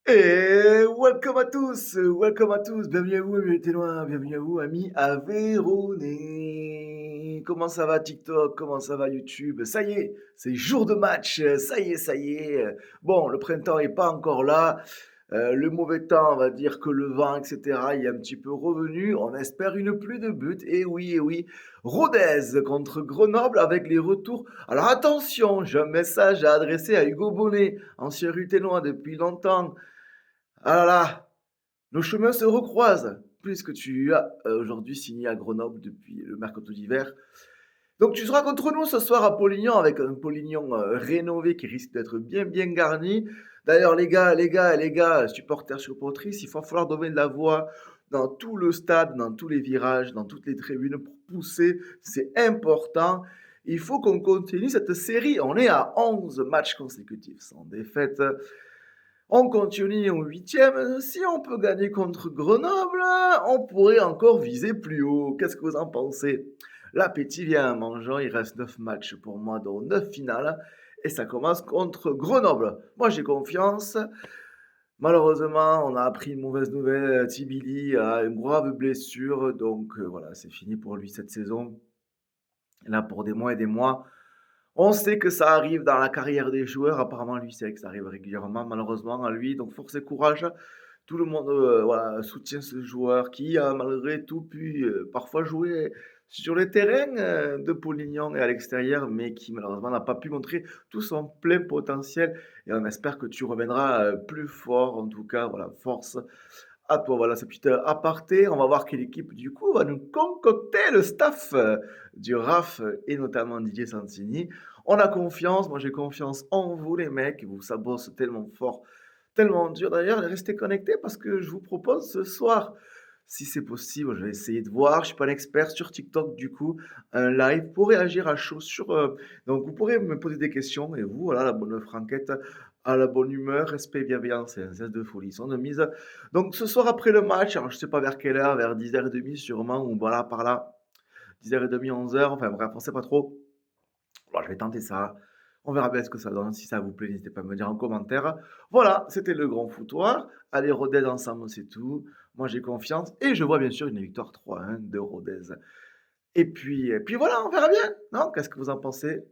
Et welcome à tous, bienvenue à vous, amis téloins, bienvenue à vous, amis Aveyronnais. Comment ça va TikTok? Comment ça va YouTube? Ça y est, c'est jour de match, ça y est. Bon, le printemps est pas encore là, le mauvais temps, on va dire que le vent, et cetera, il est un petit peu revenu. On espère une pluie de buts. Et oui, Rodez contre Grenoble avec les retours. Alors attention, j'ai un message à adresser à Hugo Bonnet, ancien Ruténois depuis longtemps. Ah là là, nos chemins se recroisent, puisque tu as aujourd'hui signé à Grenoble depuis le mercato d'hiver. Donc tu seras contre nous ce soir à Polignon avec un Polignon rénové qui risque d'être bien garni. D'ailleurs les gars, supporters, supportrices, il va falloir donner de la voix dans tout le stade, dans tous les virages, dans toutes les tribunes pour pousser. C'est important. Il faut qu'on continue cette série. On est à 11 matchs consécutifs sans défaite. On continue en huitième. Si on peut gagner contre Grenoble, on pourrait encore viser plus haut. Qu'est-ce que vous en pensez? L'appétit vient en mangeant. Il reste 9 matchs pour moi, dont 9 finales. Et ça commence contre Grenoble. Moi, j'ai confiance. Malheureusement, on a appris une mauvaise nouvelle. Tibili a une grave blessure. Donc voilà, c'est fini pour lui cette saison. Là, pour des mois et des mois. On sait que ça arrive dans la carrière des joueurs. Apparemment, lui, c'est que ça arrive régulièrement, malheureusement, à lui. Donc, force et courage. Tout le monde voilà, soutient ce joueur qui a malgré tout pu parfois jouer sur les terrains de Polignon et à l'extérieur, mais qui malheureusement n'a pas pu montrer tout son plein potentiel. Et on espère que tu reviendras plus fort. En tout cas, voilà, force à toi. Voilà, ce petit aparté. On va voir quelle équipe, du coup, va nous concocter le staff du RAF et notamment Didier Santini. On a confiance. Moi, j'ai confiance en vous, les mecs. Vous, ça bosse tellement fort, tellement dur. D'ailleurs, restez connectés parce que je vous propose ce soir, si c'est possible, je vais essayer de voir. Je suis pas un expert sur TikTok, du coup, un live pour réagir à chaud sur. Donc, vous pourrez me poser des questions et vous, voilà, la bonne franquette, à la bonne humeur, respect, bienveillance et un zeste de folie sont de mise. Donc, ce soir après le match, alors je sais pas vers quelle heure, vers 10h30 sûrement, ou voilà, par là, 10h30, 11h, enfin bref, on sait pas trop. Bon, je vais tenter ça. On verra bien ce que ça donne. Si ça vous plaît, n'hésitez pas à me dire en commentaire. Voilà, c'était le grand foutoir. Allez, Rodez ensemble, c'est tout. Moi, j'ai confiance. Et je vois bien sûr une victoire 3-1 de Rodez. Et puis voilà, on verra bien. Non? Qu'est-ce que vous en pensez?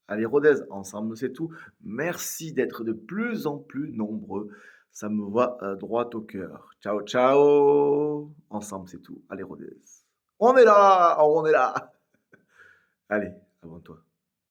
Allez, Rodez, ensemble, c'est tout. Merci d'être de plus en plus nombreux. Ça me va droit au cœur. Ciao, ciao. Ensemble, c'est tout. Allez, Rodez. On est là, on est là. Allez, abonne-toi.